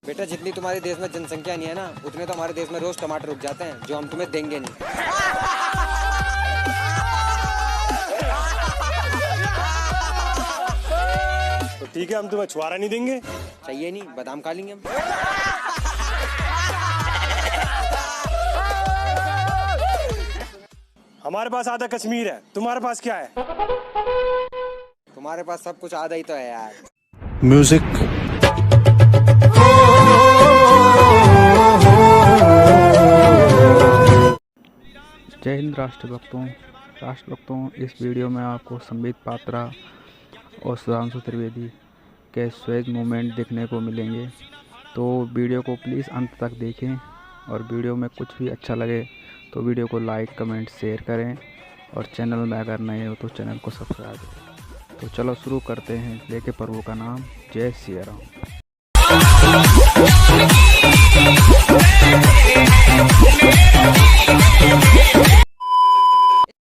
बेटा जितनी तुम्हारे देश में जनसंख्या नहीं है ना, उतने तो हमारे देश में रोज टमाटर उग जाते हैं, जो हम तुम्हें देंगे नहीं। तो ठीक है, हम तुम्हें छुआरा नहीं देंगे। चाहिए नहीं, बादाम खा लेंगे हम। हमारे पास आधा कश्मीर है, तुम्हारे पास क्या है? तुम्हारे पास सब कुछ आधा ही तो है यार। म्यूजिक। जय हिंद राष्ट्रभक्तों। इस वीडियो में आपको संबित पात्रा और सुधांशु त्रिवेदी के स्वेज मूवमेंट देखने को मिलेंगे, तो वीडियो को प्लीज़ अंत तक देखें और वीडियो में कुछ भी अच्छा लगे तो वीडियो को लाइक कमेंट शेयर करें और चैनल में अगर नए हो तो चैनल को सब्सक्राइब करें। तो चलो शुरू करते हैं लेके प्रभु का नाम। जय Siya Ram.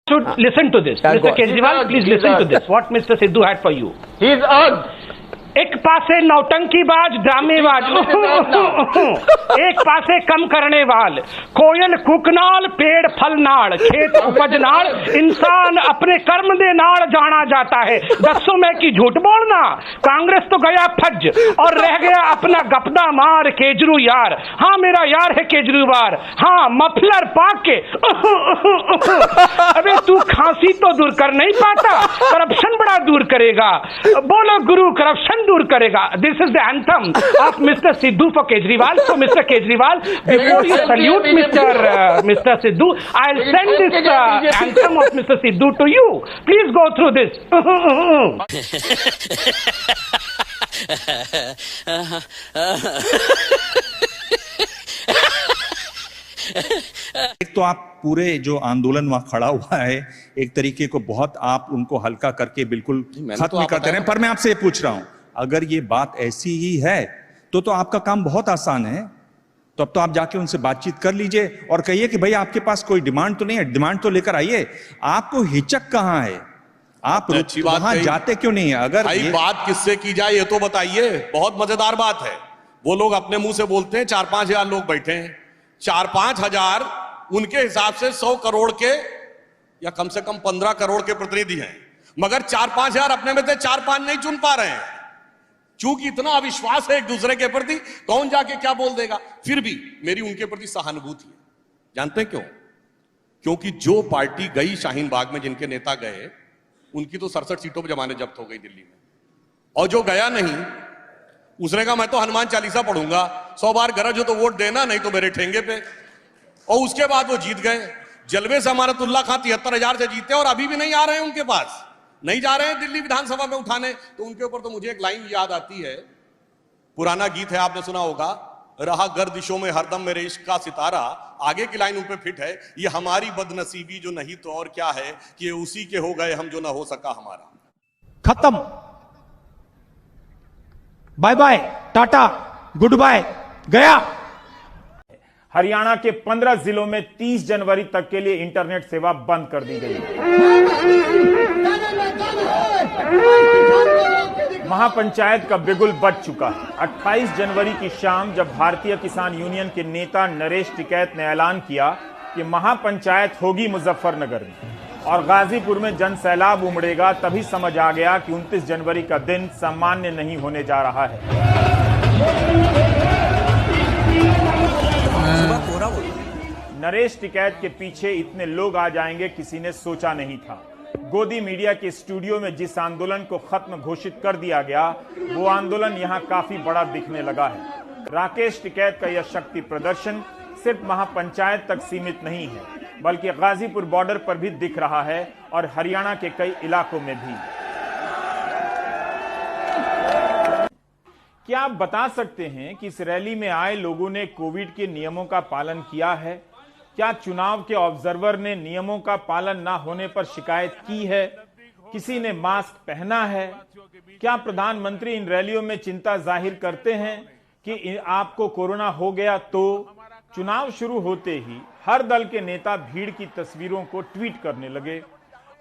Should listen to this. Mr. Kejriwal, please listen to this. What Mr. Sidhu had for you. He is urged. एक पासे नौटंकीबाज ड्रामेबाज, एक पासे कम करने वाल, कोयल कुकनाल पेड़ फलनाड़ खेत उपजनाड़, इंसान अपने कर्म दे नाड़ जाना जाता है। दसों में की झूठ बोलना, कांग्रेस तो गया फज और रह गया अपना गपदा मार केजरू यार। हाँ मेरा यार है केजरीवाल, हाँ मफलर पाक के। अबे तू खांसी तो दूर कर नहीं पाता, करप्शन बड़ा दूर करेगा। बोलो गुरु करप्शन दूर करेगा। This is the anthem of Mr. Sidhu for Kejriwal. So Mr. Kejriwal, before you salute Mr. Sidhu, I'll send this anthem of Mr. Sidhu to you. Please go through this. एक तो आप पूरे जो आंदोलन वहां खड़ा हुआ है, एक तरीके को बहुत आप उनको हल्का करके बिल्कुल खत्म करते रहे। पर मैं आपसे ये पूछ रहा हूं, अगर ये बात ऐसी ही है तो आपका काम बहुत आसान है। तो अब तो आप जाके उनसे बातचीत कर लीजिए और कहिए कि भाई आपके पास कोई डिमांड तो नहीं है, डिमांड तो लेकर आइए। आपको हिचक कहां है? आप वहां जाते क्यों नहीं है? अगर भाई बात किससे की जाए ये तो बताइए। बहुत मजेदार बात है, वो लोग अपने मुंह से बोलते हैं 4-5 हजार लोग बैठे हैं। 4-5 हजार उनके हिसाब से 100 करोड़ के या कम से कम 15 करोड़ के प्रतिनिधि हैं, मगर 4-5 हजार अपने में से 4-5 नहीं चुन पा रहे हैं। चूंकि इतना अविश्वास है एक दूसरे के प्रति, कौन जाके क्या बोल देगा। फिर भी मेरी उनके प्रति सहानुभूति है। जानते हैं क्यों? क्योंकि जो पार्टी गई शाहीन बाग में, जिनके नेता गए, उनकी तो 67 सीटों पर जमानत जब्त हो गई दिल्ली में, और जो गया नहीं उसने कहा मैं तो हनुमान चालीसा पढ़ूंगा, 100 बार गरज हो तो वोट देना, नहीं तो मेरे ठेंगे पे। और उसके बाद वो जीत गए। जलवे से अमानतुल्लाह खां 73,000 से जीते और अभी भी नहीं आ रहे हैं उनके पास, नहीं जा रहे हैं दिल्ली विधानसभा में उठाने। तो उनके ऊपर तो मुझे एक लाइन याद आती है, पुराना गीत है, आपने सुना होगा, रहा गर्दिशों में हरदम मेरे इश्क का सितारा। आगे की लाइन उन पे फिट है, ये हमारी बदनसीबी जो नहीं तो और क्या है, कि ये उसी के हो गए हम जो ना हो सका हमारा। खत्म, bye bye, tata, goodbye, गया। हरियाणा के 15 जिलों में 30 जनवरी तक के लिए इंटरनेट सेवा बंद कर दी गई। महापंचायत का बिगुल बज चुका है। 28 जनवरी की शाम जब भारतीय किसान यूनियन के नेता नरेश टिकैत ने ऐलान किया कि महापंचायत होगी मुजफ्फरनगर में और गाजीपुर में जन सैलाब उमड़ेगा, तभी समझ आ गया कि 29 जनवरी का दिन सामान्य नहीं होने जा रहा है। नरेश टिकैत के पीछे इतने लोग आ जाएंगे किसी ने सोचा नहीं था। गोदी मीडिया के स्टूडियो में जिस आंदोलन को खत्म घोषित कर दिया गया, वो आंदोलन यहां काफी बड़ा दिखने लगा है। राकेश टिकैत का यह शक्ति प्रदर्शन सिर्फ महापंचायत तक सीमित नहीं है, बल्कि गाजीपुर बॉर्डर पर भी दिख रहा है और हरियाणा के कई इलाकों में भी। क्या आप बता सकते हैं कि इस रैली में आए लोगों ने कोविड के नियमों का पालन किया है? क्या चुनाव के ऑब्जर्वर ने नियमों का पालन ना होने पर शिकायत की है? किसी ने मास्क पहना है? क्या प्रधानमंत्री इन रैलियों में चिंता जाहिर करते हैं कि आपको कोरोना हो गया तो? चुनाव शुरू होते ही हर दल के नेता भीड़ की तस्वीरों को ट्वीट करने लगे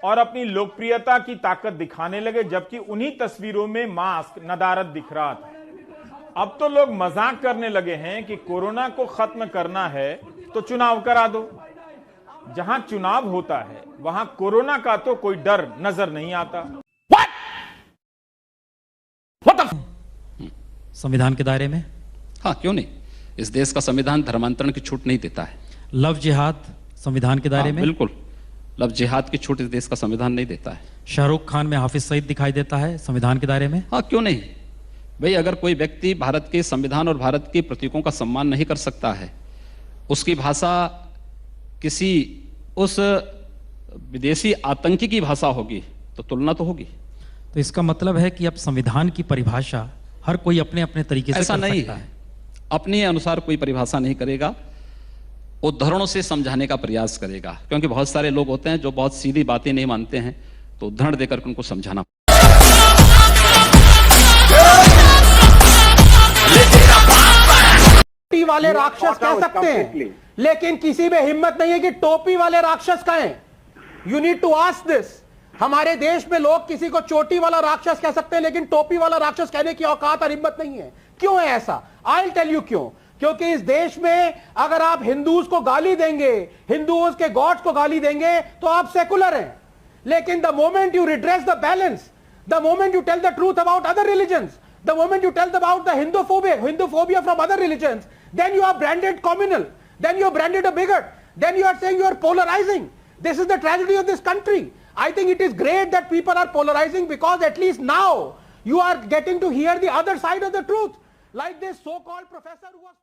और अपनी लोकप्रियता की ताकत दिखाने लगे, जबकि उन्हीं तस्वीरों में मास्क नदारद दिख रहा था। अब तो लोग मजाक करने लगे हैं कि कोरोना को खत्म करना है तो चुनाव करा दो। जहां चुनाव होता है वहां कोरोना का तो कोई डर नजर नहीं आता। संविधान के दायरे में? हाँ, क्यों नहीं। इस देश का संविधान धर्मांतरण की छूट नहीं देता है। लव जिहाद संविधान के दायरे में? बिल्कुल, लव जिहाद की छूट इस देश का संविधान नहीं देता है। शाहरुख खान में हाफिज सईद दिखाई देता है संविधान के दायरे में? हाँ, क्यों नहीं भाई। अगर कोई व्यक्ति भारत के संविधान और भारत के प्रतीकों का सम्मान नहीं कर सकता है, उसकी भाषा किसी उस विदेशी आतंकी की भाषा होगी तो तुलना तो होगी। तो इसका मतलब है कि अब संविधान की परिभाषा हर कोई अपने अपने तरीके से ऐसा कर नहीं सकता है। अपने अनुसार कोई परिभाषा नहीं करेगा, उदाहरणों से समझाने का प्रयास करेगा। क्योंकि बहुत सारे लोग होते हैं जो बहुत सीधी बातें नहीं मानते हैं, तो उदाहरण देकर उनको समझाना। टोपी वाले राक्षस कह सकते हैं, लेकिन किसी में हिम्मत नहीं है कि टोपी वाले राक्षस कहें। You need to ask this. हमारे देश में लोग किसी को चोटी वाला राक्षस कह सकते हैं, लेकिन टोपी वाला राक्षस कहने की औकात और हिम्मत नहीं है। क्यों है ऐसा? आई विल टेल यू क्यों। क्योंकि इस देश में अगर आप हिंदूज को गाली देंगे, हिंदूज के गॉड्स को गाली देंगे, तो आप सेकुलर हैं। लेकिन the moment you redress the balance, the moment you tell the truth about other religions, the moment you tell about the Hinduphobia from other religions, then you are branded communal, then you are branded a bigot, then you are saying you are polarizing. This is the tragedy of this country. I think it is great that people are polarizing, because at least now you are getting to hear the other side of the truth, like this so-called professor who was